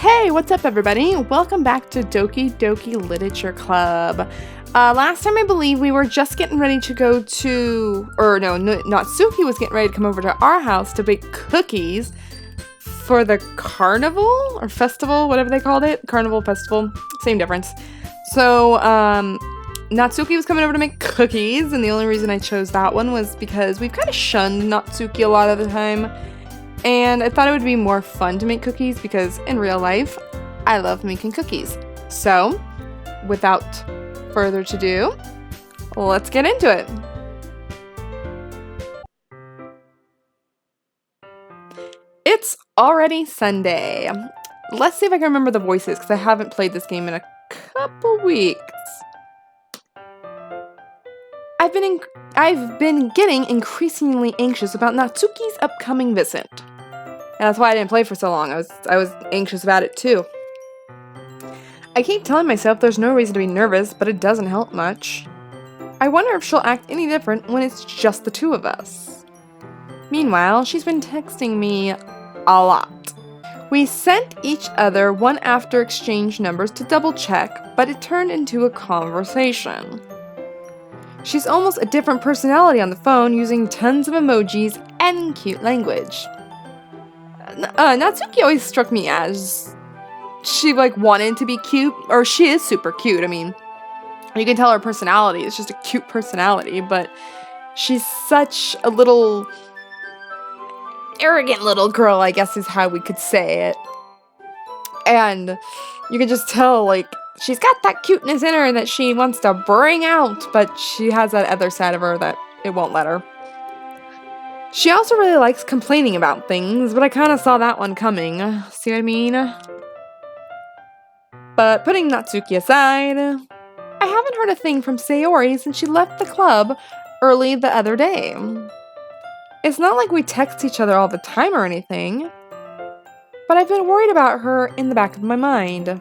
Hey, what's up everybody? Welcome back to Doki Doki Literature Club. Last time I believe we were just getting ready to go to, Natsuki was getting ready to come over to our house to bake cookies for the carnival or festival, whatever they called it. Carnival, festival, same difference. So, Natsuki was coming over to make cookies, and the only reason I chose that one was because we've kind of shunned Natsuki a lot of the time. And I thought it would be more fun to make cookies because in real life, I love making cookies. So, without further ado, let's get into it. It's already Sunday. Let's see if I can remember the voices because I haven't played this game in a couple weeks. I've been getting increasingly anxious about Natsuki's upcoming visit. And that's why I didn't play for so long. I was anxious about it too. I keep telling myself there's no reason to be nervous, but it doesn't help much. I wonder if she'll act any different when it's just the two of us. Meanwhile, she's been texting me a lot. We sent each other one after exchange numbers to double check, but it turned into a conversation. She's almost a different personality on the phone, using tons of emojis and cute language. Natsuki always struck me as she wanted to be cute, or she is super cute. I mean, you can tell her personality. It's just a cute personality, but she's such a little arrogant little girl, I guess is how we could say it. And you can just tell, she's got that cuteness in her that she wants to bring out, but she has that other side of her that it won't let her. She also really likes complaining about things, but I kind of saw that one coming. See what I mean? But putting Natsuki aside, I haven't heard a thing from Sayori since she left the club early the other day. It's not like we text each other all the time or anything, but I've been worried about her in the back of my mind.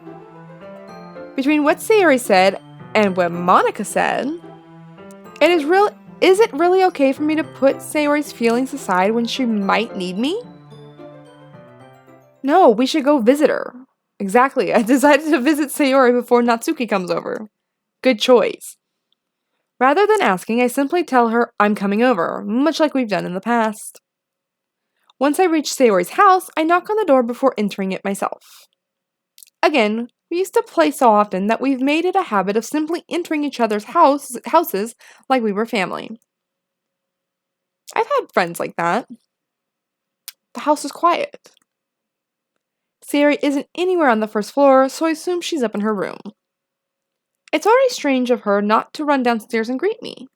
Between what Sayori said and what Monica said, is it really okay for me to put Sayori's feelings aside when she might need me? No, we should go visit her. Exactly, I decided to visit Sayori before Natsuki comes over. Good choice. Rather than asking, I simply tell her I'm coming over, much like we've done in the past. Once I reach Sayori's house, I knock on the door before entering it myself. Again, we used to play so often that we've made it a habit of simply entering each other's houses like we were family. I've had friends like that. The house is quiet. Sayori isn't anywhere on the first floor, so I assume she's up in her room. It's already strange of her not to run downstairs and greet me.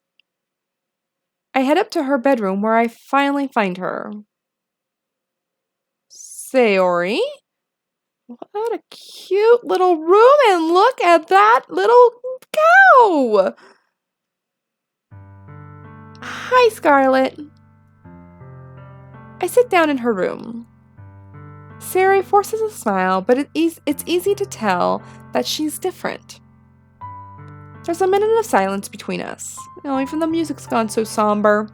I head up to her bedroom where I finally find her. Sayori? What a cute little room, and look at that little cow! Hi, Scarlett. I sit down in her room. Sayori forces a smile, but it's easy to tell that she's different. There's a minute of silence between us. Even the music's gone so somber.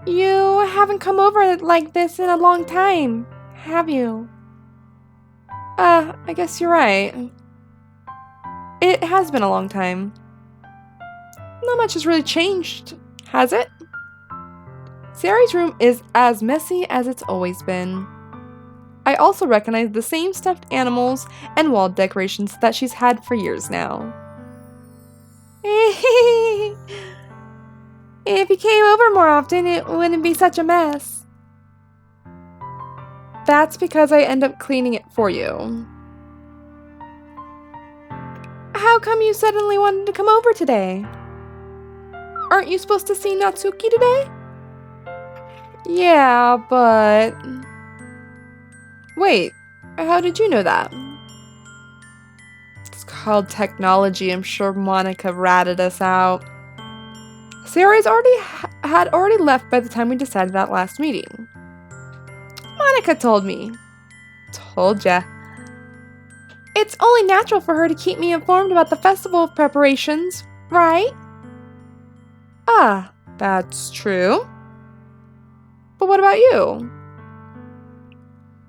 You haven't come over like this in a long time, have you? I guess you're right. It has been a long time. Not much has really changed, has it? Sayori's room is as messy as it's always been. I also recognize the same stuffed animals and wall decorations that she's had for years now. If you came over more often, it wouldn't be such a mess. That's because I end up cleaning it for you. How come you suddenly wanted to come over today? Aren't you supposed to see Natsuki today? Yeah, but... Wait, how did you know that? It's called technology. I'm sure Monica ratted us out. Sayori's had already left by the time we decided that last meeting. Monica told me. Told ya. It's only natural for her to keep me informed about the festival preparations, right? Ah, that's true. But what about you?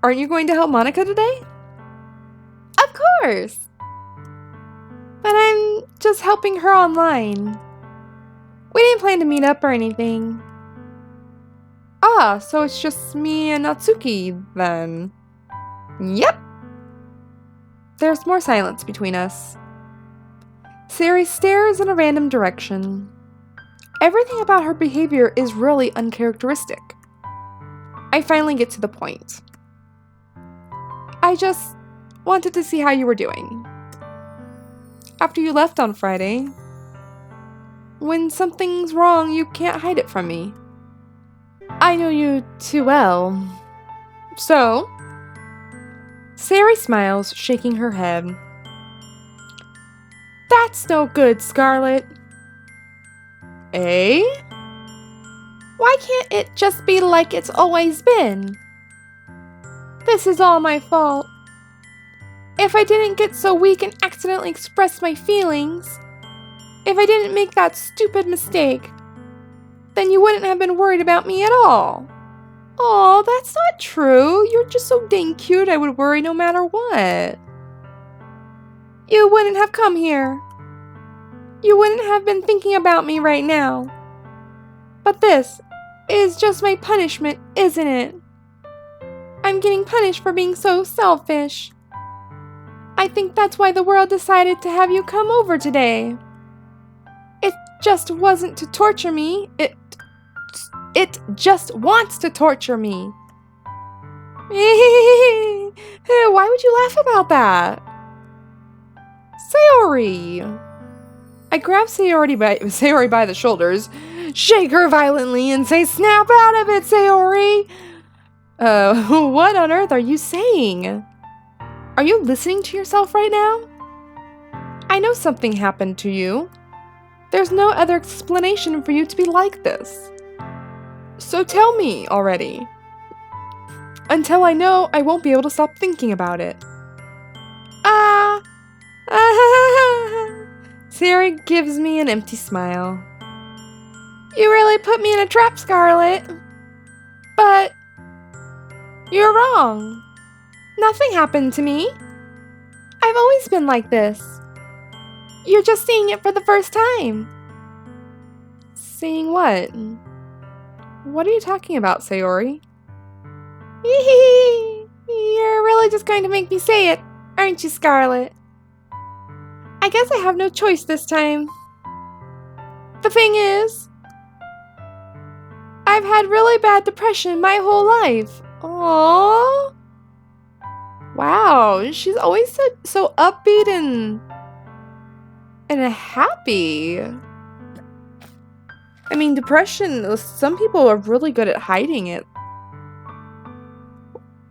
Aren't you going to help Monica today? course. But I'm just helping her online. We didn't plan to meet up or anything. Ah, so it's just me and Natsuki, then. Yep. There's more silence between us. Sayori stares in a random direction. Everything about her behavior is really uncharacteristic. I finally get to the point. I just wanted to see how you were doing. After you left on Friday, when something's wrong, you can't hide it from me. I know you too well. So, Sayori smiles, shaking her head. That's no good, Scarlet. Eh? Why can't it just be like it's always been? This is all my fault. If I didn't get so weak and accidentally express my feelings, if I didn't make that stupid mistake, then you wouldn't have been worried about me at all. Aw, that's not true. You're just so dang cute I would worry no matter what. You wouldn't have come here. You wouldn't have been thinking about me right now. But this is just my punishment, isn't it? I'm getting punished for being so selfish. I think that's why the world decided to have you come over today. It just wasn't to torture me. It just wants to torture me. Why would you laugh about that? Sayori. I grab Sayori by the shoulders, shake her violently, and say, "Snap out of it, Sayori!" What on earth are you saying? Are you listening to yourself right now? I know something happened to you. There's no other explanation for you to be like this. So tell me already. Until I know, I won't be able to stop thinking about it. Sayori gives me an empty smile. You really put me in a trap, Scarlet. But you're wrong. Nothing happened to me. I've always been like this. You're just seeing it for the first time. Seeing what? What are you talking about, Sayori? You're really just going to make me say it, aren't you, Scarlet? I guess I have no choice this time. The thing is, I've had really bad depression my whole life. Aww. Wow, she's always so upbeat and happy. I mean, depression, some people are really good at hiding it.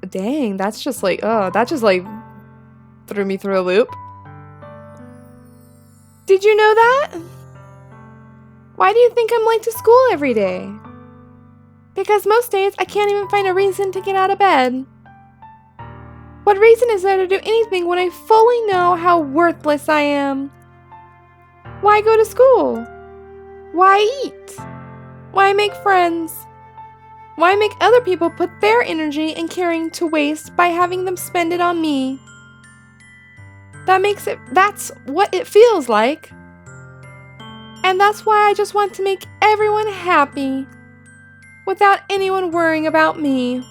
Dang, that just threw me through a loop. Did you know that? Why do you think I'm late to school every day? Because most days I can't even find a reason to get out of bed. What reason is there to do anything when I fully know how worthless I am? Why go to school? Why eat? Why make friends? Why make other people put their energy and caring to waste by having them spend it on me? That's what it feels like. And that's why I just want to make everyone happy without anyone worrying about me.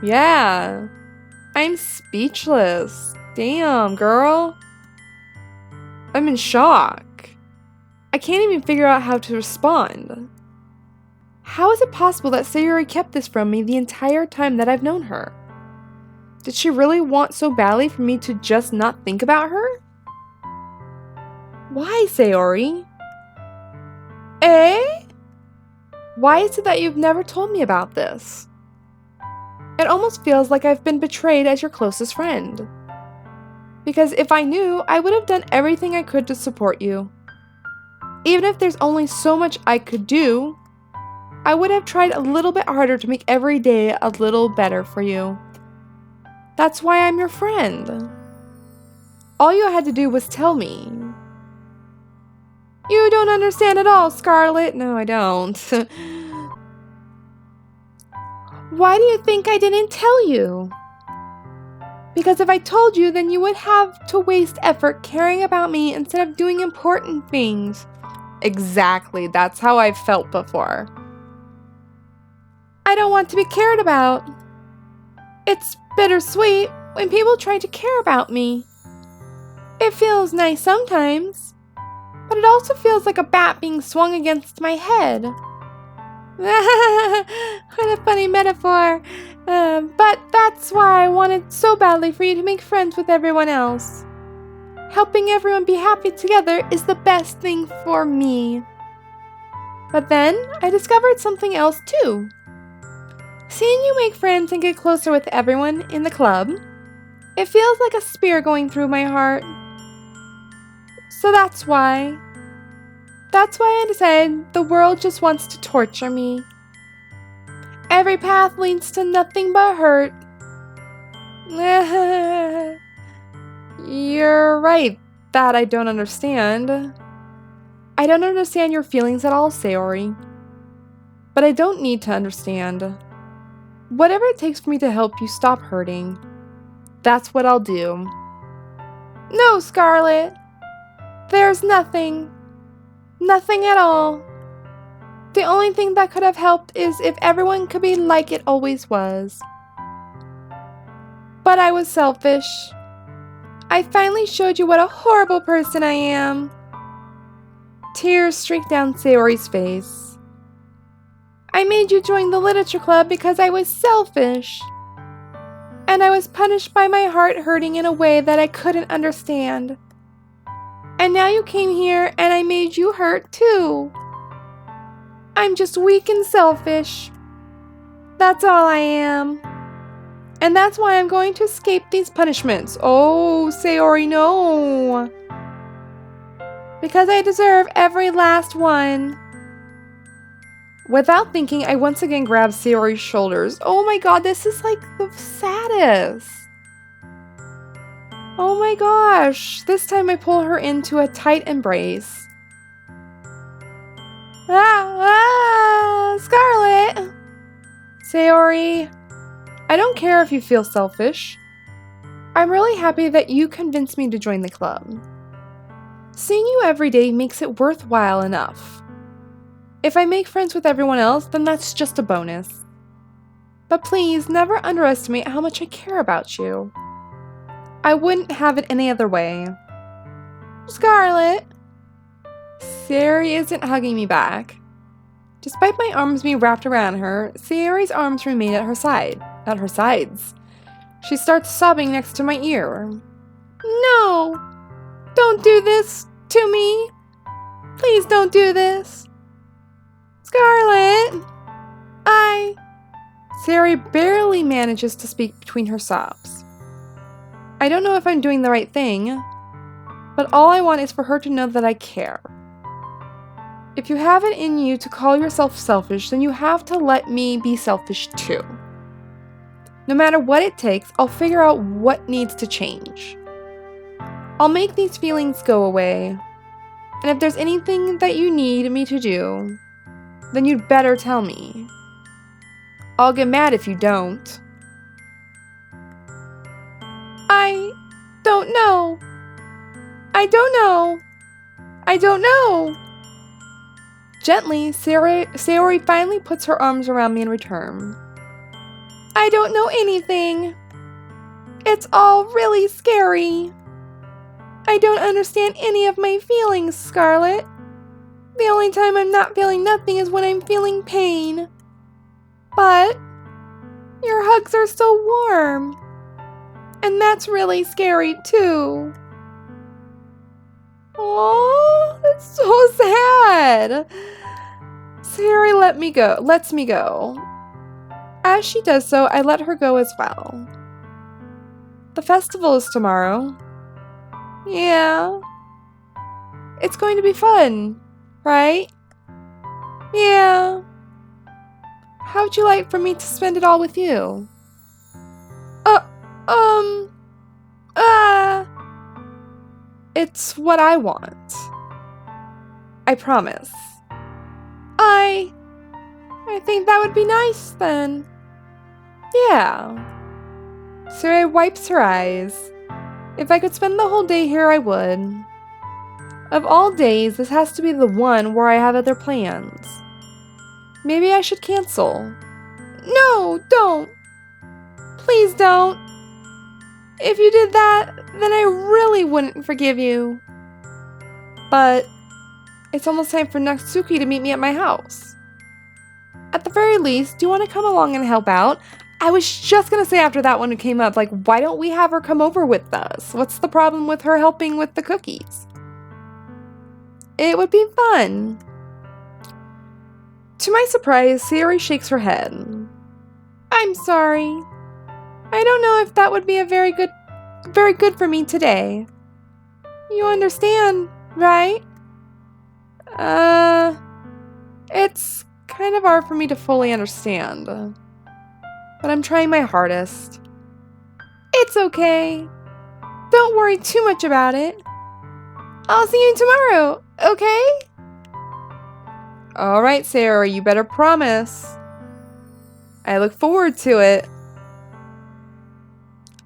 Yeah, I'm speechless. Damn, girl. I'm in shock. I can't even figure out how to respond. How is it possible that Sayori kept this from me the entire time that I've known her? Did she really want so badly for me to just not think about her? Why, Sayori? Eh? Why is it that you've never told me about this? It almost feels like I've been betrayed as your closest friend. Because if I knew, I would have done everything I could to support you. Even if there's only so much I could do, I would have tried a little bit harder to make every day a little better for you. That's why I'm your friend. All you had to do was tell me. You don't understand at all, Scarlet. No, I don't. Why do you think I didn't tell you? Because if I told you, then you would have to waste effort caring about me instead of doing important things. Exactly, that's how I've felt before. I don't want to be cared about. It's bittersweet when people try to care about me. It feels nice sometimes, but it also feels like a bat being swung against my head. What a funny metaphor. But that's why I wanted so badly for you to make friends with everyone else. Helping everyone be happy together is the best thing for me. But then I discovered something else too. Seeing you make friends and get closer with everyone in the club, it feels like a spear going through my heart. So that's why I decided the world just wants to torture me. Every path leads to nothing but hurt. You're right that I don't understand. I don't understand your feelings at all, Sayori. But I don't need to understand. Whatever it takes for me to help you stop hurting, that's what I'll do. No, Scarlet. There's nothing. Nothing at all. The only thing that could have helped is if everyone could be like it always was. But I was selfish. I finally showed you what a horrible person I am. Tears streaked down Sayori's face. I made you join the literature club because I was selfish. And I was punished by my heart hurting in a way that I couldn't understand. And now you came here and I made you hurt too. I'm just weak and selfish. That's all I am. And that's why I'm going to escape these punishments. Oh, Sayori, no. Because I deserve every last one. Without thinking, I once again grabbed Sayori's shoulders. Oh my god, this is like the saddest. Oh my gosh. This time I pull her into a tight embrace. Scarlet! Sayori, I don't care if you feel selfish. I'm really happy that you convinced me to join the club. Seeing you every day makes it worthwhile enough. If I make friends with everyone else, then that's just a bonus. But please, never underestimate how much I care about you. I wouldn't have it any other way. Scarlet! Sayori isn't hugging me back. Despite my arms being wrapped around her, Sayori's arms remain at her sides. She starts sobbing next to my ear. No! Don't do this to me! Please don't do this! Scarlet! Sayori barely manages to speak between her sobs. I don't know if I'm doing the right thing, but all I want is for her to know that I care. If you have it in you to call yourself selfish, then you have to let me be selfish too. No matter what it takes, I'll figure out what needs to change. I'll make these feelings go away. And if there's anything that you need me to do, then you'd better tell me. I'll get mad if you don't. I don't know. I don't know. I don't know. Gently, Sayori finally puts her arms around me in return. I don't know anything. It's all really scary. I don't understand any of my feelings, Scarlet. The only time I'm not feeling nothing is when I'm feeling pain. But your hugs are so warm. And that's really scary too. Oh, that's so sad. Sayori lets me go. As she does so, I let her go as well. The festival is tomorrow. Yeah. It's going to be fun, right? Yeah. How would you like for me to spend it all with you? It's what I want. I promise. I think that would be nice then. Yeah. Sayori wipes her eyes. If I could spend the whole day here, I would. Of all days, this has to be the one where I have other plans. Maybe I should cancel. No, don't. Please don't. If you did that, then I really wouldn't forgive you. But it's almost time for Natsuki to meet me at my house. At the very least, do you want to come along and help out? I was just gonna say after that one came up, like, why don't we have her come over with us? What's the problem with her helping with the cookies? It would be fun. To my surprise, Sayori shakes her head. I'm sorry. I don't know if that would be very good for me today. You understand, right? It's kind of hard for me to fully understand. But I'm trying my hardest. It's okay. Don't worry too much about it. I'll see you tomorrow, okay? Alright, Sayori, you better promise. I look forward to it.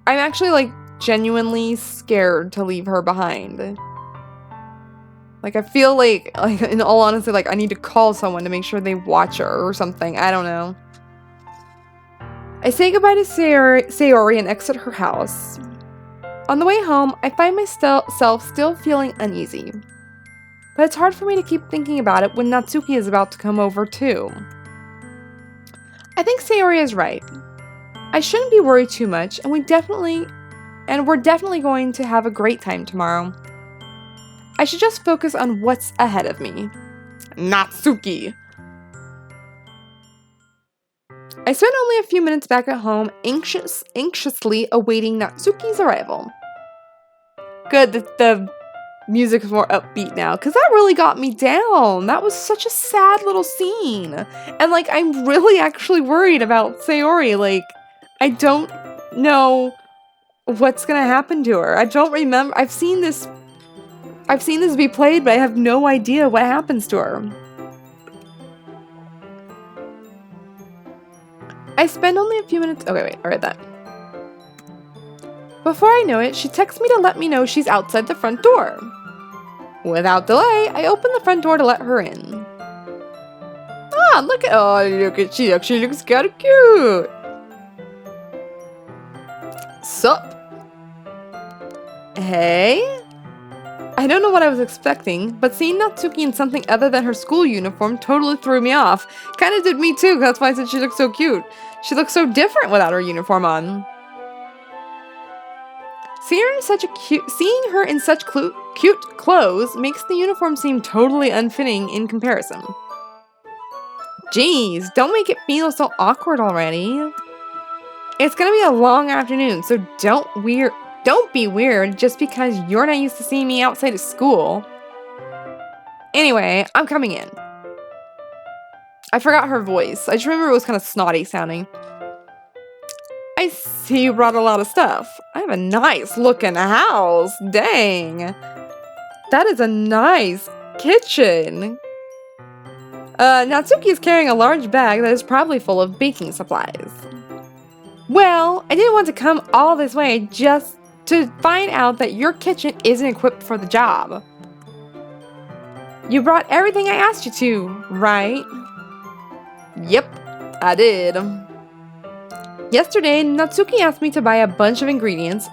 I'm actually, like, genuinely scared to leave her behind. Like, I feel like, in all honesty, like, I need to call someone to make sure they watch her or something. I don't know. I say goodbye to Sayori and exit her house. On the way home, I find myself still feeling uneasy. But it's hard for me to keep thinking about it when Natsuki is about to come over too. I think Sayori is right. I shouldn't be worried too much, and we're definitely going to have a great time tomorrow. I should just focus on what's ahead of me. Natsuki! I spent only a few minutes back at home, anxiously awaiting Natsuki's arrival. Good that the music's more upbeat now, because that really got me down. That was such a sad little scene. And, like, I'm really actually worried about Sayori. Like, I don't know what's gonna happen to her. I don't remember. I've seen this be played, but I have no idea what happens to her. I spend only a few minutes. Okay, wait, I read that. Before I know it, she texts me to let me know she's outside the front door. Without delay, I open the front door to let her in. Look at, she actually looks kind of cute. Sup? Hey? I don't know what I was expecting, but seeing Natsuki in something other than her school uniform totally threw me off. Kinda did me too, that's why I said she looked so cute. She looks so different without her uniform on. Seeing her in such cute clothes makes the uniform seem totally unfitting in comparison. Jeez, don't make it feel so awkward already. It's gonna be a long afternoon, so don't be weird just because you're not used to seeing me outside of school. Anyway, I'm coming in. I forgot her voice. I just remember it was kind of snotty sounding. I see you brought a lot of stuff. I have a nice looking house. Dang. That is a nice kitchen. Natsuki is carrying a large bag that is probably full of baking supplies. Well, I didn't want to come all this way just to find out that your kitchen isn't equipped for the job. You brought everything I asked you to, right? Yep, I did. Yesterday, Natsuki asked me to buy a bunch of ingredients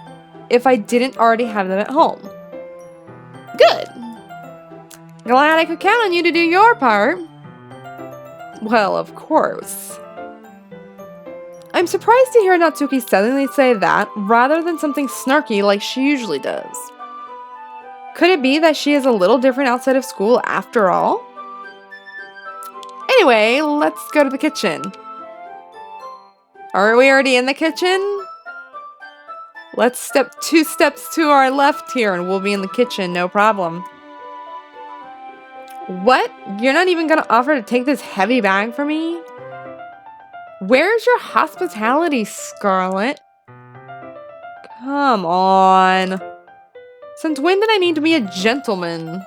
if I didn't already have them at home. Good. Glad I could count on you to do your part. Well, of course. I'm surprised to hear Natsuki suddenly say that rather than something snarky like she usually does. Could it be that she is a little different outside of school after all? Anyway, let's go to the kitchen. Aren't we already in the kitchen? Let's step 2 steps to our left here and we'll be in the kitchen, no problem. What? You're not even gonna offer to take this heavy bag for me? Where's your hospitality, Scarlet? Come on. Since when did I need to be a gentleman?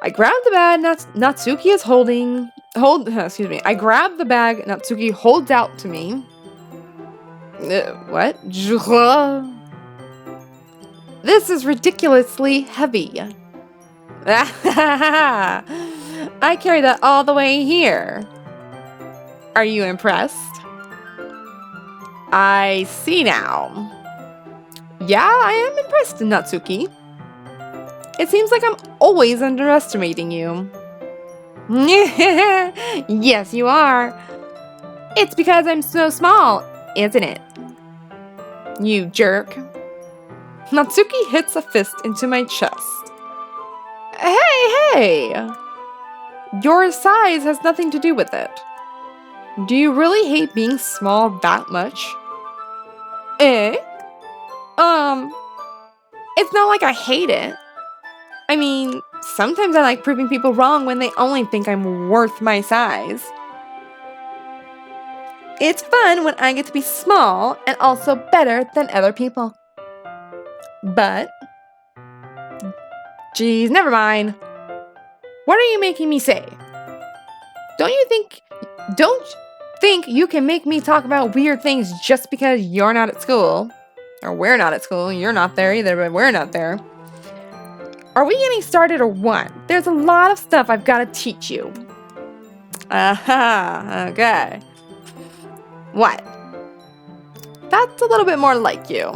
I grabbed the bag Natsuki is I grabbed the bag Natsuki holds out to me. What? This is ridiculously heavy. I carry that all the way here. Are you impressed? I see now. Yeah, I am impressed, Natsuki. It seems like I'm always underestimating you. Yes, you are. It's because I'm so small, isn't it? You jerk. Natsuki hits a fist into my chest. Hey! Your size has nothing to do with it. Do you really hate being small that much? Eh? It's not like I hate it. I mean, sometimes I like proving people wrong when they only think I'm worth my size. It's fun when I get to be small and also better than other people. But, geez, never mind. What are you making me say? Don't think you can make me talk about weird things just because you're not at school. Or we're not at school. You're not there either, but we're not there. Are we getting started or what? There's a lot of stuff I've got to teach you. Aha, okay. What? That's a little bit more like you.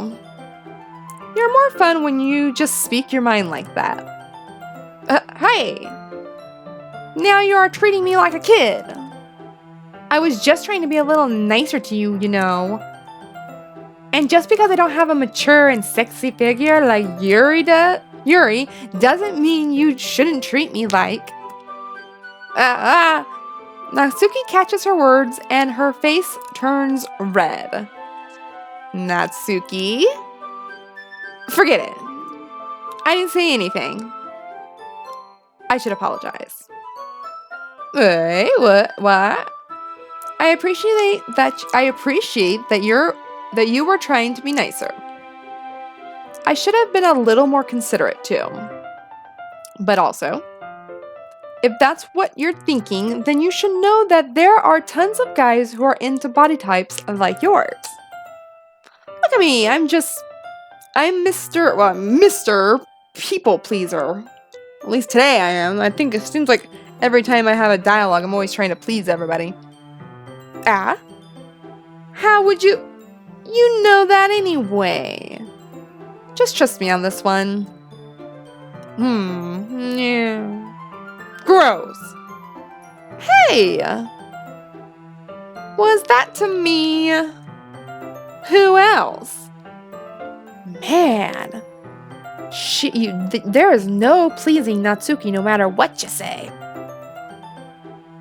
You're more fun when you just speak your mind like that. Hey! Now you are treating me like a kid. I was just trying to be a little nicer to you, you know. And just because I don't have a mature and sexy figure like Yuri doesn't mean you shouldn't treat me like. Natsuki catches her words and her face turns red. Natsuki? Forget it. I didn't say anything. I should apologize. Wait, what? I appreciate that you were trying to be nicer. I should have been a little more considerate too. But also, if that's what you're thinking, then you should know that there are tons of guys who are into body types like yours. Look at me, I'm Mr. People Pleaser. At least today I am. I think it seems like every time I have a dialogue, I'm always trying to please everybody. How would you... You know that anyway. Just trust me on this one. Yeah. Gross. Hey! Was that to me? Who else? Man. There is no pleasing Natsuki no matter what you say.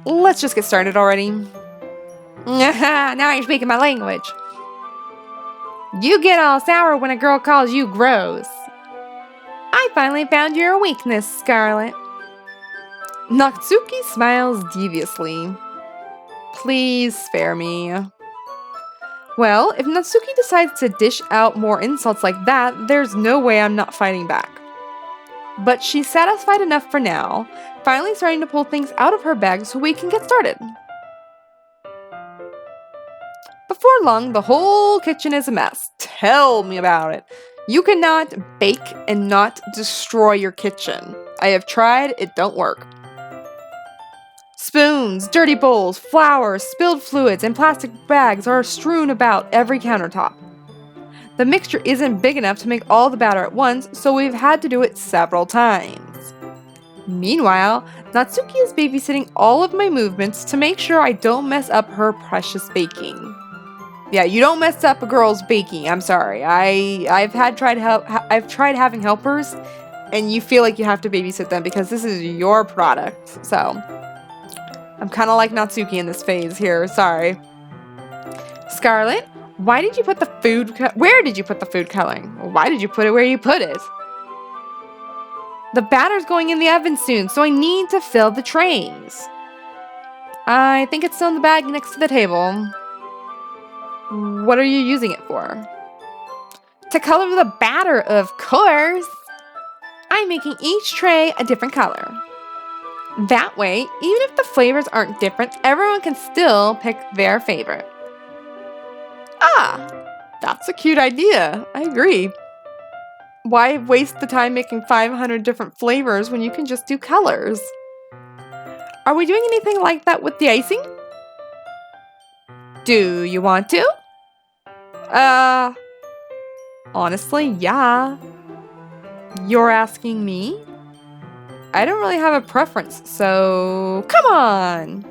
Let's just get started already. Now you're speaking my language. You get all sour when a girl calls you gross. I finally found your weakness, Scarlet. Natsuki smiles deviously. Please spare me. Well, if Natsuki decides to dish out more insults like that, there's no way I'm not fighting back. But she's satisfied enough for now, finally starting to pull things out of her bag so we can get started. Before long, the whole kitchen is a mess. Tell me about it. You cannot bake and not destroy your kitchen. I have tried, it don't work. Spoons, dirty bowls, flour, spilled fluids, and plastic bags are strewn about every countertop. The mixture isn't big enough to make all the batter at once, so we've had to do it several times. Meanwhile, Natsuki is babysitting all of my movements to make sure I don't mess up her precious baking. Yeah, you don't mess up a girl's baking. I'm sorry. I've tried having helpers, and you feel like you have to babysit them because this is your product. So, I'm kind of like Natsuki in this phase here. Sorry. Scarlet, why did you put the food? Where did you put the food coloring? Why did you put it where you put it? The batter's going in the oven soon, so I need to fill the trays. I think it's still in the bag next to the table. What are you using it for? To color the batter, of course. I'm making each tray a different color. That way, even if the flavors aren't different, everyone can still pick their favorite. That's a cute idea. I agree. Why waste the time making 500 different flavors when you can just do colors? Are we doing anything like that with the icing? Do you want to? Honestly, yeah. You're asking me? I don't really have a preference, so come on!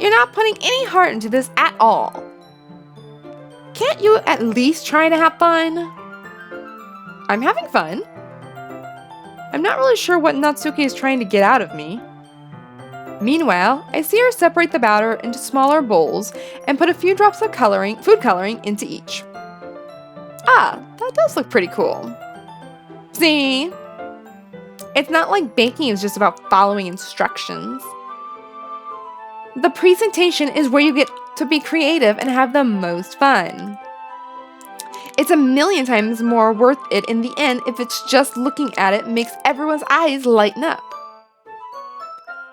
You're not putting any heart into this at all. Can't you at least try to have fun? I'm having fun. I'm not really sure what Natsuki is trying to get out of me. Meanwhile, I see her separate the batter into smaller bowls and put a few drops of food coloring into each. Ah, that does look pretty cool. See? It's not like baking is just about following instructions. The presentation is where you get to be creative and have the most fun. It's a million times more worth it in the end if it's just looking at it makes everyone's eyes lighten up.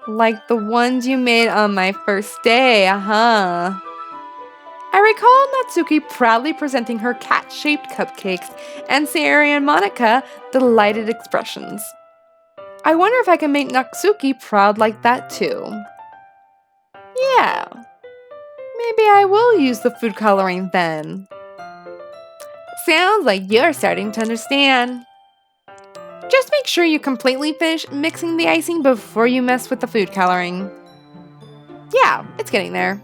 Like the ones you made on my first day, I recall Natsuki proudly presenting her cat-shaped cupcakes and Sayori and Monica delighted expressions. I wonder if I can make Natsuki proud like that too. Yeah, maybe I will use the food coloring then. Sounds like you're starting to understand. Just make sure you completely finish mixing the icing before you mess with the food coloring. Yeah, it's getting there.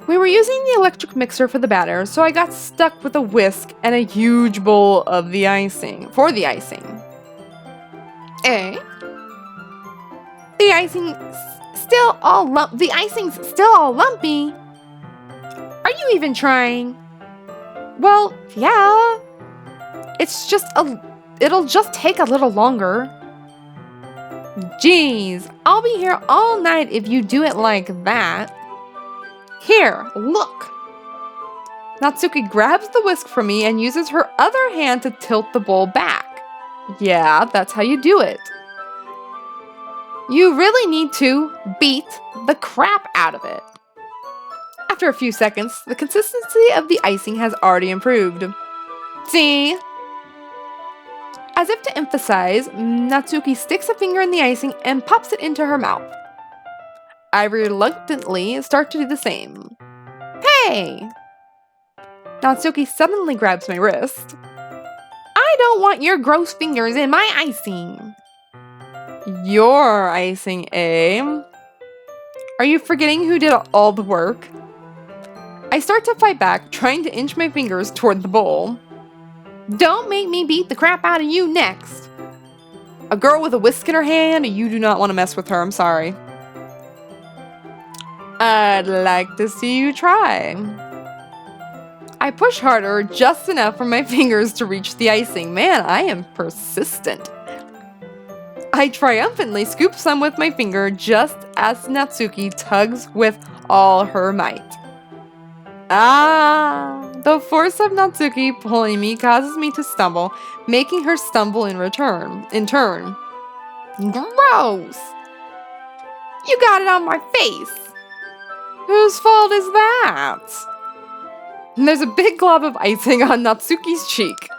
We were using the electric mixer for the batter, so I got stuck with a whisk and a huge bowl of the icing. Eh? The icing's still all lumpy. Are you even trying? Well, yeah. It'll just take a little longer. Jeez, I'll be here all night if you do it like that. Here, look. Natsuki grabs the whisk from me and uses her other hand to tilt the bowl back. Yeah, that's how you do it. You really need to beat the crap out of it. After a few seconds, the consistency of the icing has already improved. See? As if to emphasize, Natsuki sticks a finger in the icing and pops it into her mouth. I reluctantly start to do the same. Hey! Natsuki suddenly grabs my wrist. I don't want your gross fingers in my icing. Your icing, eh? Are you forgetting who did all the work? I start to fight back, trying to inch my fingers toward the bowl. Don't make me beat the crap out of you next. A girl with a whisk in her hand, you do not want to mess with her, I'm sorry. I'd like to see you try. I push harder, just enough for my fingers to reach the icing. Man, I am persistent. I triumphantly scoop some with my finger just as Natsuki tugs with all her might. Ah, the force of Natsuki pulling me causes me to stumble, making her stumble in turn. Gross! You got it on my face. Whose fault is that? There's a big glob of icing on Natsuki's cheek.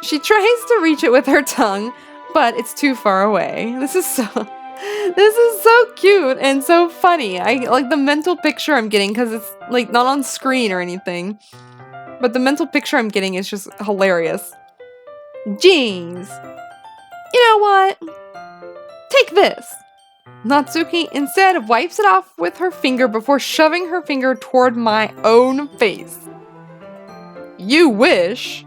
She tries to reach it with her tongue, but it's too far away. This is so cute and so funny. I like the mental picture I'm getting because it's like not on screen or anything. But the mental picture I'm getting is just hilarious. Jeez. You know what? Take this. Natsuki instead wipes it off with her finger before shoving her finger toward my own face. You wish.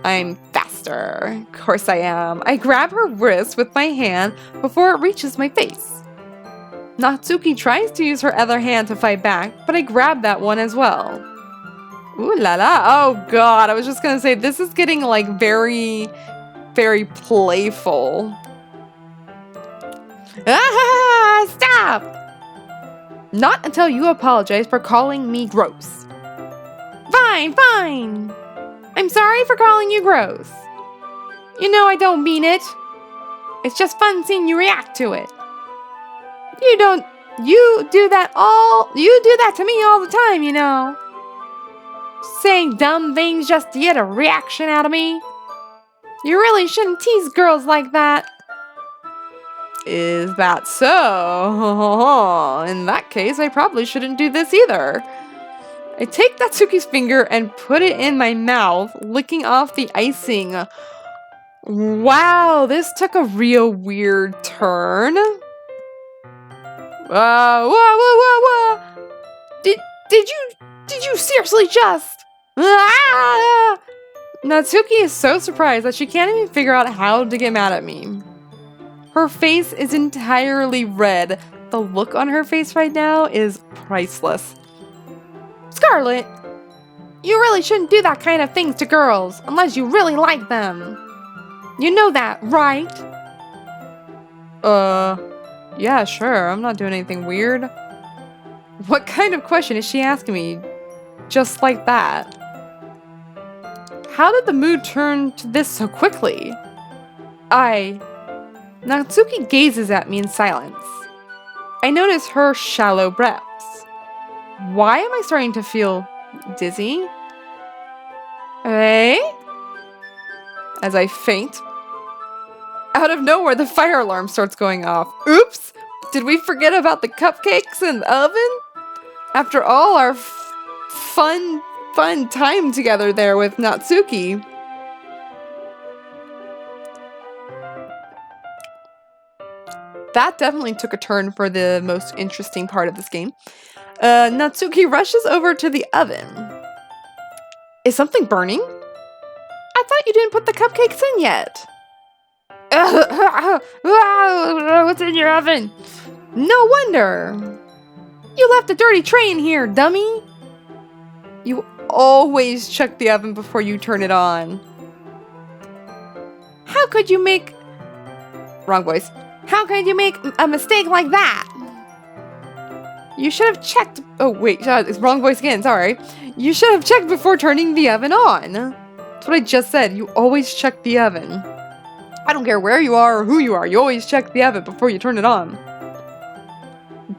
I'm faster. Of course I am. I grab her wrist with my hand before it reaches my face. Natsuki tries to use her other hand to fight back, but I grab that one as well. Ooh la la. Oh god, I was just gonna say, this is getting like very, very playful. Ah, stop! Not until you apologize for calling me gross. Fine, fine. I'm sorry for calling you gross. You know I don't mean it. It's just fun seeing you react to it. You don't You do that to me all the time, you know. Saying dumb things just to get a reaction out of me. You really shouldn't tease girls like that. Is that so? In that case, I probably shouldn't do this either. I take Natsuki's finger and put it in my mouth, licking off the icing. Wow, this took a real weird turn. Whoa. Did you seriously just? Ah! Natsuki is so surprised that she can't even figure out how to get mad at me. Her face is entirely red. The look on her face right now is priceless. Scarlet, you really shouldn't do that kind of things to girls unless you really like them. You know that, right? Yeah, sure. I'm not doing anything weird. What kind of question is she asking me? Just like that. How did the mood turn to this so quickly? Natsuki gazes at me in silence. I notice her shallow breaths. Why am I starting to feel dizzy? Eh? As I faint. Out of nowhere, the fire alarm starts going off. Oops! Did we forget about the cupcakes in the oven? After all our fun time together there with Natsuki. That definitely took a turn for the most interesting part of this game. Natsuki rushes over to the oven. Is something burning? I thought you didn't put the cupcakes in yet. What's in your oven? No wonder. You left a dirty tray in here, dummy. You always check the oven before you turn it on. How could you make... Wrong voice. How could you make a mistake like that? You should have checked... Oh, wait. It's wrong voice again. Sorry. You should have checked before turning the oven on. That's what I just said. You always check the oven. I don't care where you are or who you are. You always check the oven before you turn it on.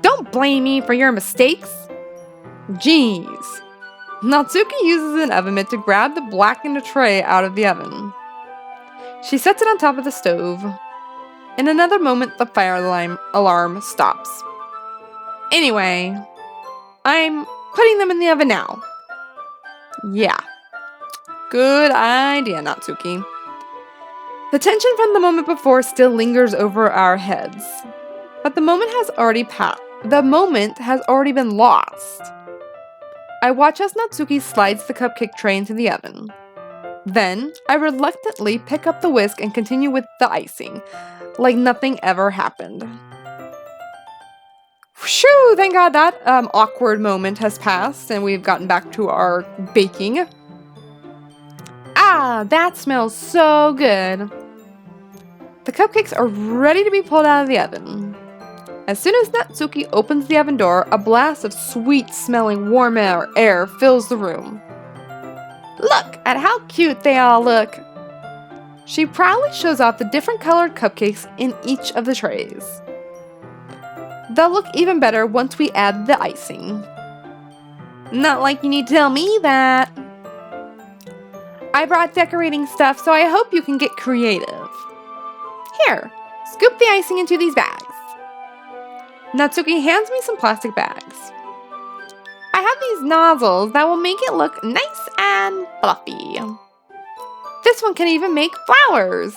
Don't blame me for your mistakes. Jeez. Natsuki uses an oven mitt to grab the blackened tray out of the oven. She sets it on top of the stove. In another moment, the fire alarm stops. Anyway, I'm putting them in the oven now. Yeah. Good idea, Natsuki. The tension from the moment before still lingers over our heads. But the moment has already passed. The moment has already been lost. I watch as Natsuki slides the cupcake tray into the oven. Then, I reluctantly pick up the whisk and continue with the icing, like nothing ever happened. Phew, thank God that awkward moment has passed and we've gotten back to our baking. Ah, that smells so good. The cupcakes are ready to be pulled out of the oven. As soon as Natsuki opens the oven door, a blast of sweet-smelling warm air fills the room. Look at how cute they all look. She proudly shows off the different colored cupcakes in each of the trays. They'll look even better once we add the icing. Not like you need to tell me that. I brought decorating stuff, so I hope you can get creative. Here, scoop the icing into these bags. Natsuki hands me some plastic bags. I have these nozzles that will make it look nice and fluffy. This one can even make flowers.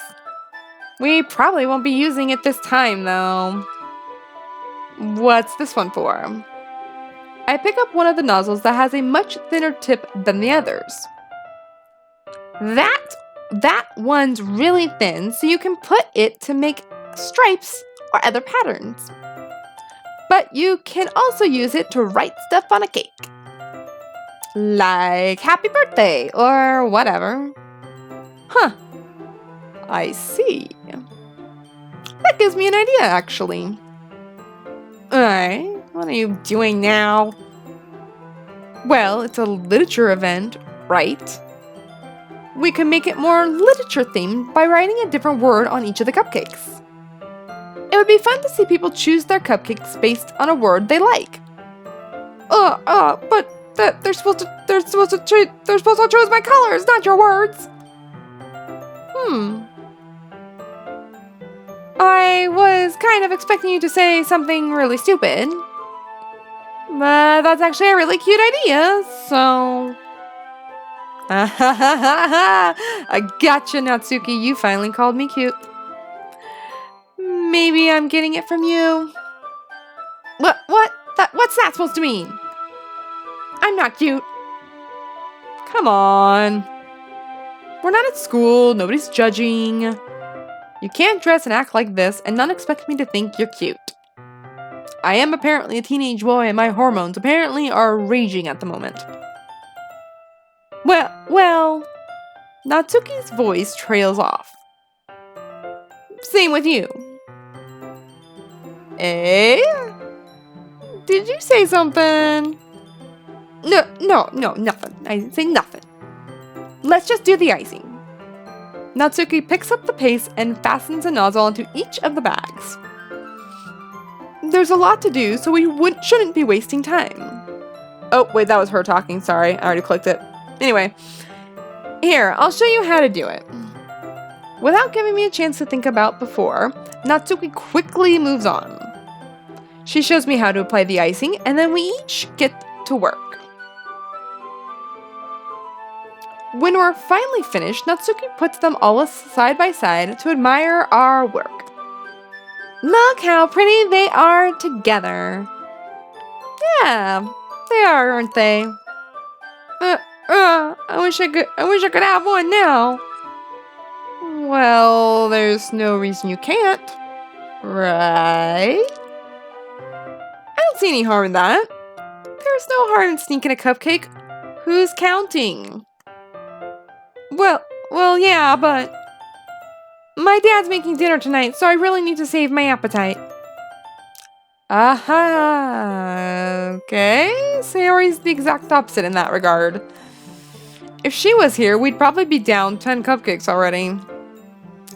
We probably won't be using it this time, though. What's this one for? I pick up one of the nozzles that has a much thinner tip than the others. That one's really thin, so you can put it to make stripes or other patterns. But you can also use it to write stuff on a cake. Like happy birthday or whatever. Huh. I see. That gives me an idea, actually. Alright, what are you doing now? Well, it's a literature event, right? We can make it more literature themed by writing a different word on each of the cupcakes. It would be fun to see people choose their cupcakes based on a word they like. But they're supposed to choose my colors, not your words. I was kind of expecting you to say something really stupid. But that's actually a really cute idea, so... I gotcha, Natsuki. You finally called me cute. Maybe I'm getting it from you. What's that supposed to mean? I'm not cute. Come on. We're not at school. Nobody's judging. You can't dress and act like this and not expect me to think you're cute. I am apparently a teenage boy and my hormones apparently are raging at the moment. Well, Natsuki's voice trails off. Same with you. Eh? Did you say something? No, nothing. I didn't say nothing. Let's just do the icing. Natsuki picks up the paste and fastens a nozzle onto each of the bags. There's a lot to do, so we shouldn't be wasting time. Oh, wait, that was her talking. Sorry, I already clicked it. Anyway, here, I'll show you how to do it. Without giving me a chance to think about before, Natsuki quickly moves on. She shows me how to apply the icing, and then we each get to work. When we're finally finished, Natsuki puts them all side by side to admire our work. Look how pretty they are together. Yeah, they are, aren't they? I wish I could have one now. Well, there's no reason you can't, right? I don't see any harm in that. There's no harm in sneaking a cupcake. Who's counting? Well, yeah, but my dad's making dinner tonight, so I really need to save my appetite. Aha, okay. Sayori's the exact opposite in that regard. If she was here, we'd probably be down 10 cupcakes already.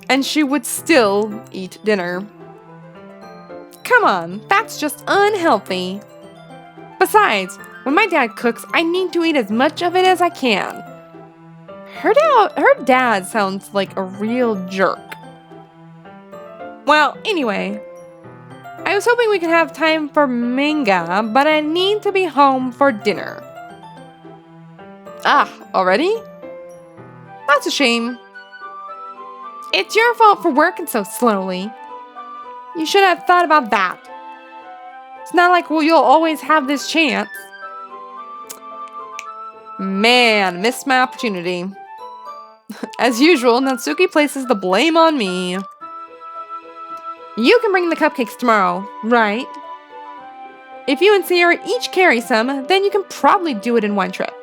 And she would still eat dinner. Come on, that's just unhealthy. Besides, when my dad cooks, I need to eat as much of it as I can. Her dad sounds like a real jerk. Well, anyway, I was hoping we could have time for manga, but I need to be home for dinner. Ah, already? That's a shame. It's your fault for working so slowly. You should have thought about that. It's not like you'll always have this chance. Man, missed my opportunity. As usual, Natsuki places the blame on me. You can bring the cupcakes tomorrow, right? If you and Sayori each carry some, then you can probably do it in one trip.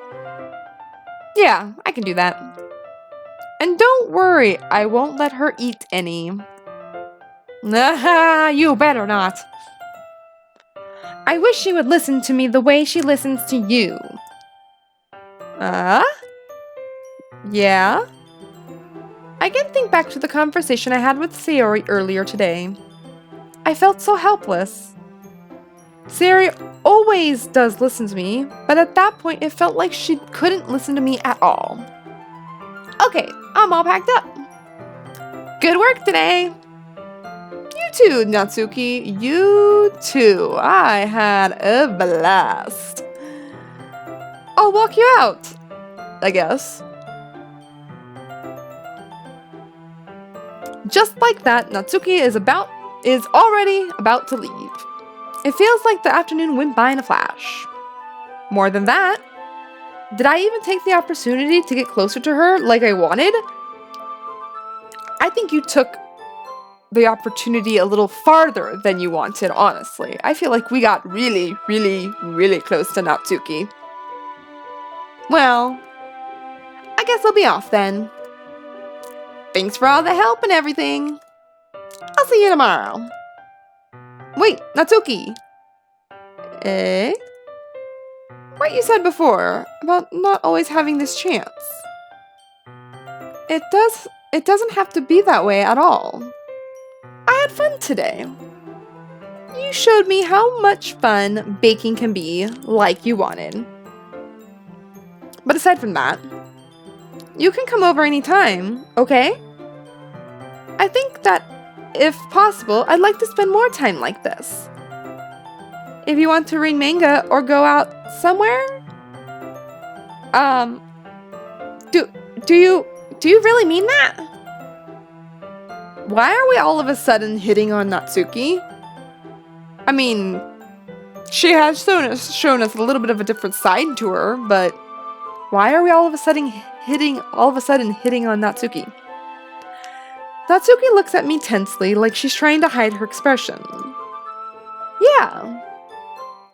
Yeah, I can do that. And don't worry, I won't let her eat any. Aha, you better not. I wish she would listen to me the way she listens to you. Yeah? I can think back to the conversation I had with Sayori earlier today. I felt so helpless. Sayori always does listen to me, but at that point it felt like she couldn't listen to me at all. Okay, I'm all packed up. Good work today. You too, Natsuki. You too. I had a blast. I'll walk you out, I guess. Just like that, Natsuki is already about to leave. It feels like the afternoon went by in a flash. More than that, did I even take the opportunity to get closer to her like I wanted? I think you took the opportunity a little farther than you wanted, honestly. I feel like we got really, really, really close to Natsuki. Well, I guess I'll be off then. Thanks for all the help and everything. I'll see you tomorrow. Wait, Natsuki. Eh? What you said before about not always having this chance. It doesn't have to be that way at all. I had fun today. You showed me how much fun baking can be, like you wanted. But aside from that, you can come over anytime, okay? I think that, if possible, I'd like to spend more time like this. If you want to read manga or go out somewhere? Do you really mean that? Why are we all of a sudden hitting on Natsuki? I mean, she has shown us a little bit of a different side to her, but why are we all of a sudden hitting on Natsuki? Natsuki looks at me tensely, like she's trying to hide her expression. Yeah,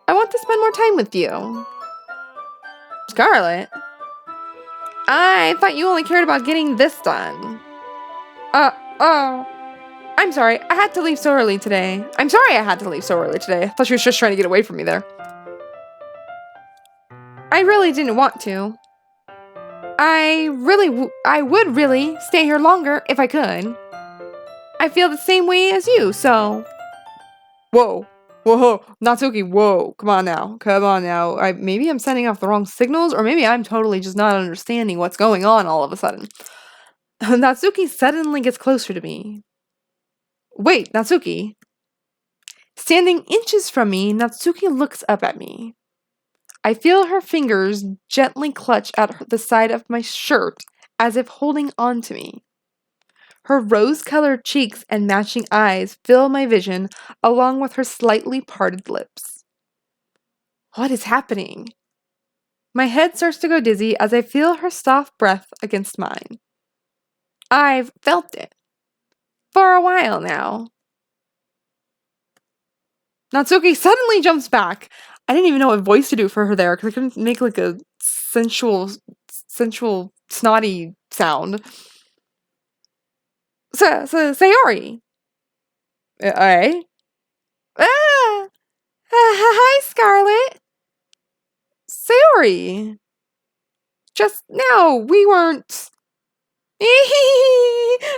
I want to spend more time with you. Scarlet? I thought you only cared about getting this done. I'm sorry, I had to leave so early today. I thought she was just trying to get away from me there. I really didn't want to. I would really stay here longer if I could. I feel the same way as you, so... Whoa, Natsuki, whoa, come on now. Maybe I'm sending off the wrong signals, or maybe I'm totally just not understanding what's going on all of a sudden. Natsuki suddenly gets closer to me. Wait, Natsuki. Standing inches from me, Natsuki looks up at me. I feel her fingers gently clutch at the side of my shirt as if holding on to me. Her rose-colored cheeks and matching eyes fill my vision along with her slightly parted lips. What is happening? My head starts to go dizzy as I feel her soft breath against mine. I've felt it for a while now. Natsuki suddenly jumps back. I didn't even know what voice to do for her there because I couldn't make like a sensual, snotty sound. Sayori. Eh? Hi, Scarlet. Sayori. Just now, we weren't...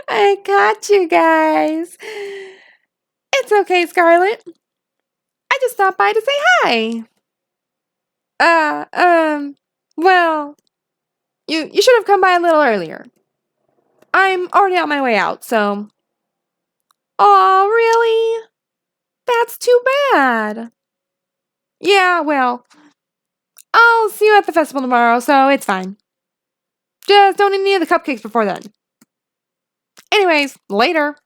I got you guys. It's okay, Scarlet. I just stopped by to say hi. Well, you should have come by a little earlier. I'm already on my way out, so... Aw, really? That's too bad. Yeah, well, I'll see you at the festival tomorrow, so it's fine. Just don't eat any of the cupcakes before then. Anyways, later.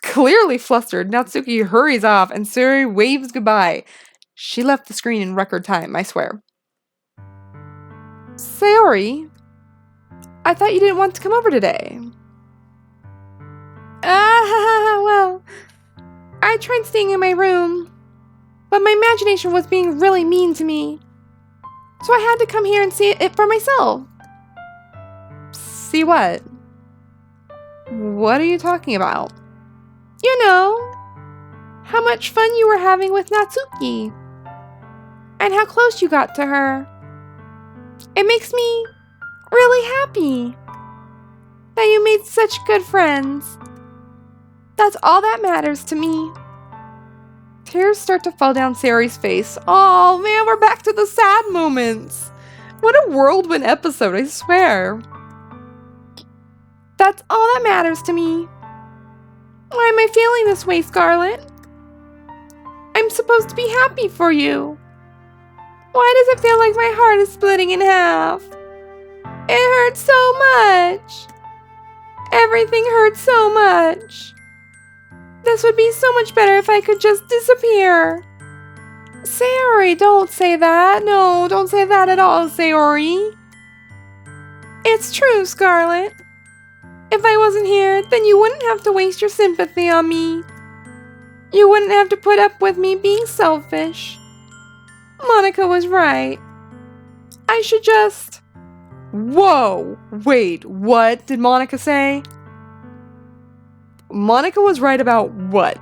Clearly flustered, Natsuki hurries off and Sayori waves goodbye. She left the screen in record time, I swear. Sayori, I thought you didn't want to come over today. Well, I tried staying in my room, but my imagination was being really mean to me. So I had to come here and see it for myself. See what? What are you talking about? You know, how much fun you were having with Natsuki, and how close you got to her. It makes me really happy that you made such good friends. That's all that matters to me. Tears start to fall down Sayori's face. Oh man, we're back to the sad moments. What a whirlwind episode, I swear. That's all that matters to me. Why am I feeling this way, Scarlet? I'm supposed to be happy for you. Why does it feel like my heart is splitting in half? It hurts so much. Everything hurts so much. This would be so much better if I could just disappear. Sayori, don't say that. No, don't say that at all, Sayori. It's true, Scarlet. If I wasn't here, then you wouldn't have to waste your sympathy on me. You wouldn't have to put up with me being selfish. Monica was right. I should just... Whoa! Wait, what did Monica say? Monica was right about what?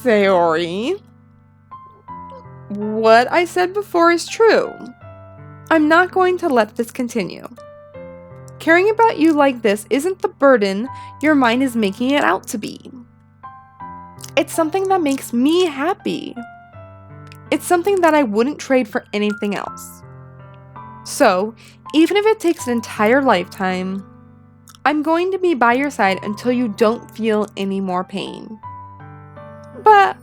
Sayori. What I said before is true. I'm not going to let this continue. caring about you like this isn't the burden your mind is making it out to be. It's something that makes me happy. It's something that I wouldn't trade for anything else. So, even if it takes an entire lifetime, I'm going to be by your side until you don't feel any more pain. But,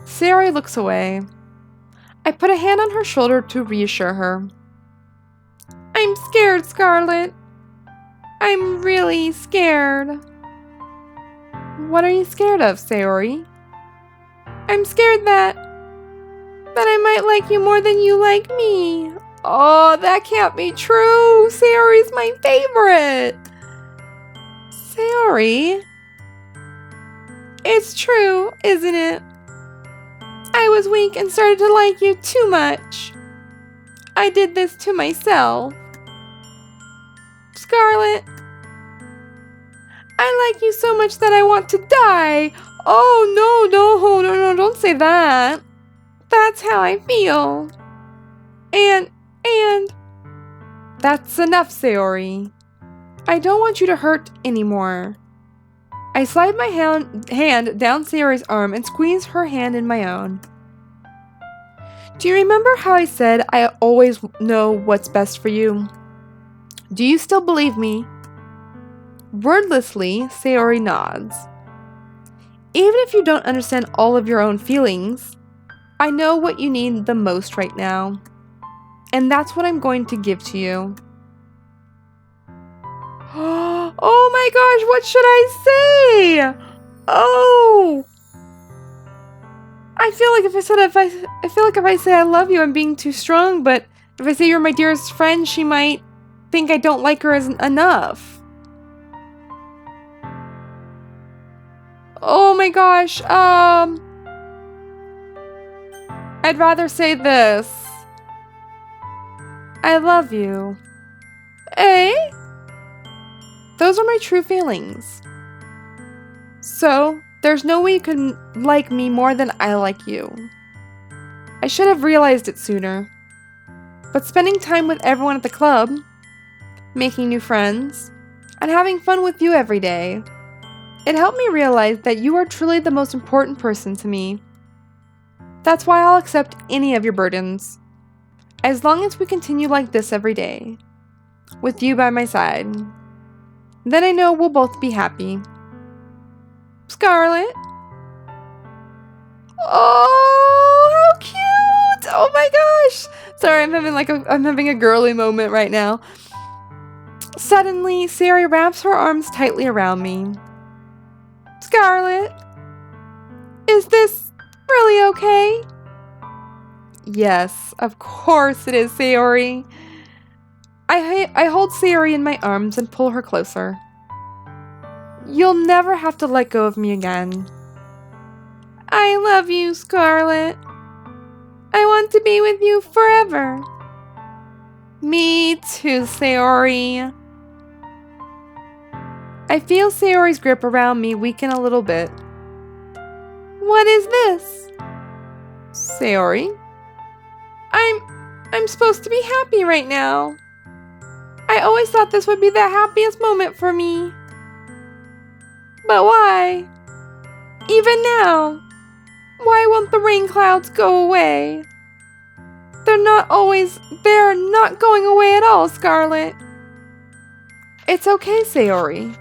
Sayori looks away. I put a hand on her shoulder to reassure her. I'm scared, Scarlet. I'm really scared. What are you scared of, Sayori? I'm scared that I might like you more than you like me. Oh, that can't be true. Sayori's my favorite. Sayori? It's true, isn't it? I was weak and started to like you too much. I did this to myself. Scarlet, I like you so much that I want to die. Oh, no, don't say that. That's how I feel. And, that's enough, Sayori. I don't want you to hurt anymore. I slide my hand down Sayori's arm and squeeze her hand in my own. Do you remember how I said I always know what's best for you? Do you still believe me? Wordlessly, Sayori nods. Even if you don't understand all of your own feelings, I know what you need the most right now. And that's what I'm going to give to you. Oh my gosh, what should I say? Oh! I feel like if I say I love you, I'm being too strong, but if I say you're my dearest friend, she might think I don't like her as enough. Oh my gosh, I'd rather say this. I love you. Eh? Those are my true feelings. So, there's no way you can like me more than I like you. I should have realized it sooner. But spending time with everyone at the club, making new friends, and having fun with you every day, it helped me realize that you are truly the most important person to me. That's why I'll accept any of your burdens. As long as we continue like this every day, with you by my side, then I know we'll both be happy. Scarlet? Oh, how cute! Oh my gosh! Sorry, I'm having a girly moment right now. Suddenly, Sayori wraps her arms tightly around me. Scarlet? Is this really okay? Yes, of course it is, Sayori. I hold Sayori in my arms and pull her closer. You'll never have to let go of me again. I love you, Scarlet. I want to be with you forever. Me too, Sayori. I feel Sayori's grip around me weaken a little bit. What is this? Sayori? I'm supposed to be happy right now. I always thought this would be the happiest moment for me. But why? Even now, why won't the rain clouds go away? They're not going away at all, Scarlet. It's okay, Sayori.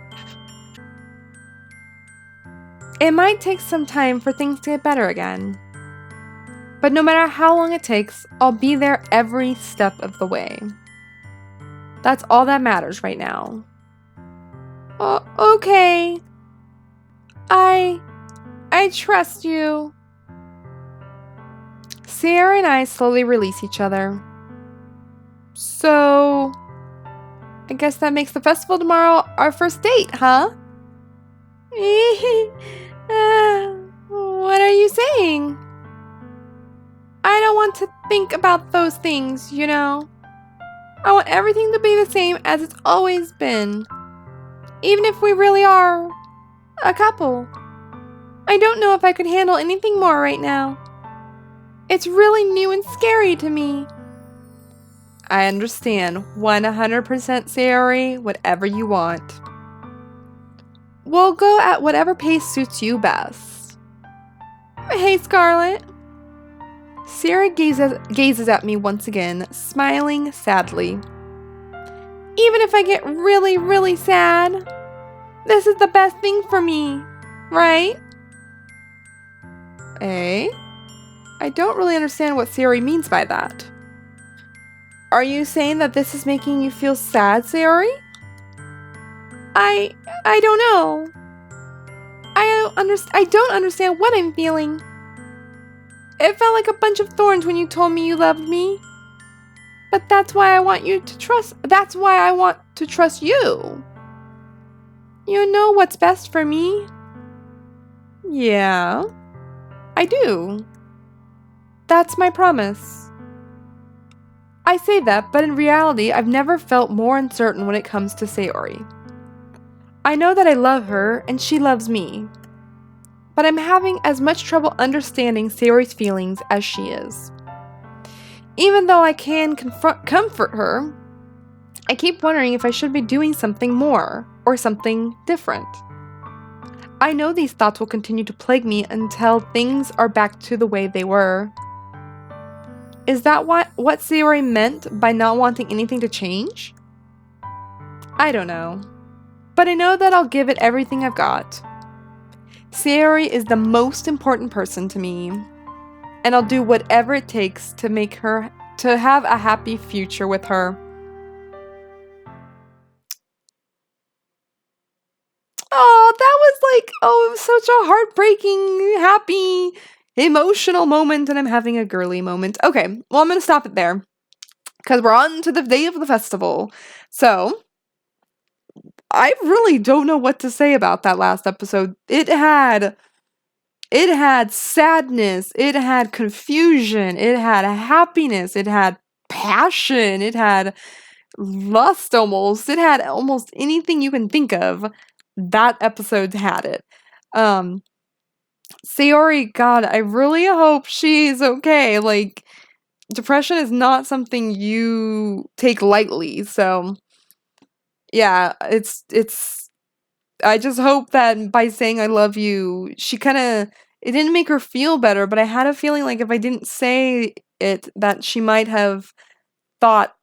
It might take some time for things to get better again. But no matter how long it takes, I'll be there every step of the way. That's all that matters right now. Okay. I trust you. Sierra and I slowly release each other. So, I guess that makes the festival tomorrow our first date, huh? What are you saying? I don't want to think about those things, you know. I want everything to be the same as it's always been. Even if we really are a couple. I don't know if I could handle anything more right now. It's really new and scary to me. I understand. 100% Sayori, whatever you want. We'll go at whatever pace suits you best. Hey, Scarlet. Sayori gazes at me once again, smiling sadly. Even if I get really, really sad, this is the best thing for me, right? Eh? I don't really understand what Sayori means by that. Are you saying that this is making you feel sad, Sayori? I don't know. I don't understand what I'm feeling. It felt like a bunch of thorns when you told me you loved me. But that's why I want to trust you. You know what's best for me? Yeah, I do. That's my promise. I say that, but in reality, I've never felt more uncertain when it comes to Sayori. I know that I love her, and she loves me. But I'm having as much trouble understanding Sayori's feelings as she is. Even though I can comfort her, I keep wondering if I should be doing something more, or something different. I know these thoughts will continue to plague me until things are back to the way they were. Is that what Sayori meant by not wanting anything to change? I don't know. But I know that I'll give it everything I've got. Sayori is the most important person to me, and I'll do whatever it takes to have a happy future with her. Oh, it was such a heartbreaking, happy, emotional moment, and I'm having a girly moment. Okay, well, I'm gonna stop it there, because we're on to the day of the festival. So, I really don't know what to say about that last episode. It had sadness, it had confusion, it had happiness, it had passion, it had lust almost. It had almost anything you can think of. That episode had it. Sayori, God, I really hope she's okay. Like, depression is not something you take lightly, so yeah, I just hope that by saying I love you, it didn't make her feel better, but I had a feeling like if I didn't say it, that she might have thought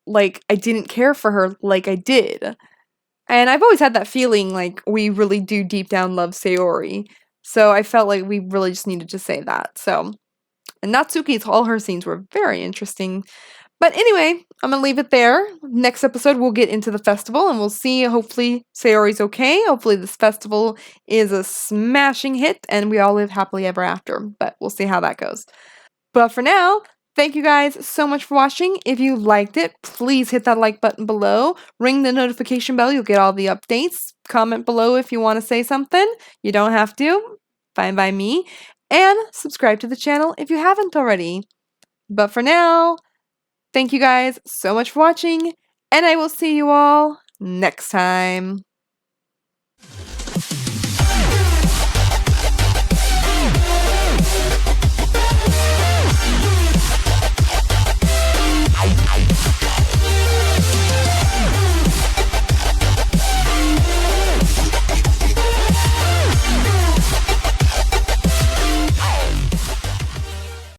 like I didn't care for her like I did. And I've always had that feeling like we really do deep down love Sayori. So I felt like we really just needed to say that. So, and Natsuki's, all her scenes were very interesting. But anyway, I'm going to leave it there. Next episode, we'll get into the festival and we'll see. Hopefully, Sayori's okay. Hopefully, this festival is a smashing hit and we all live happily ever after. But we'll see how that goes. But for now, thank you guys so much for watching. If you liked it, please hit that like button below. Ring the notification bell. You'll get all the updates. Comment below if you want to say something. You don't have to. Fine by me. And subscribe to the channel if you haven't already. But for now, thank you guys so much for watching, and I will see you all next time.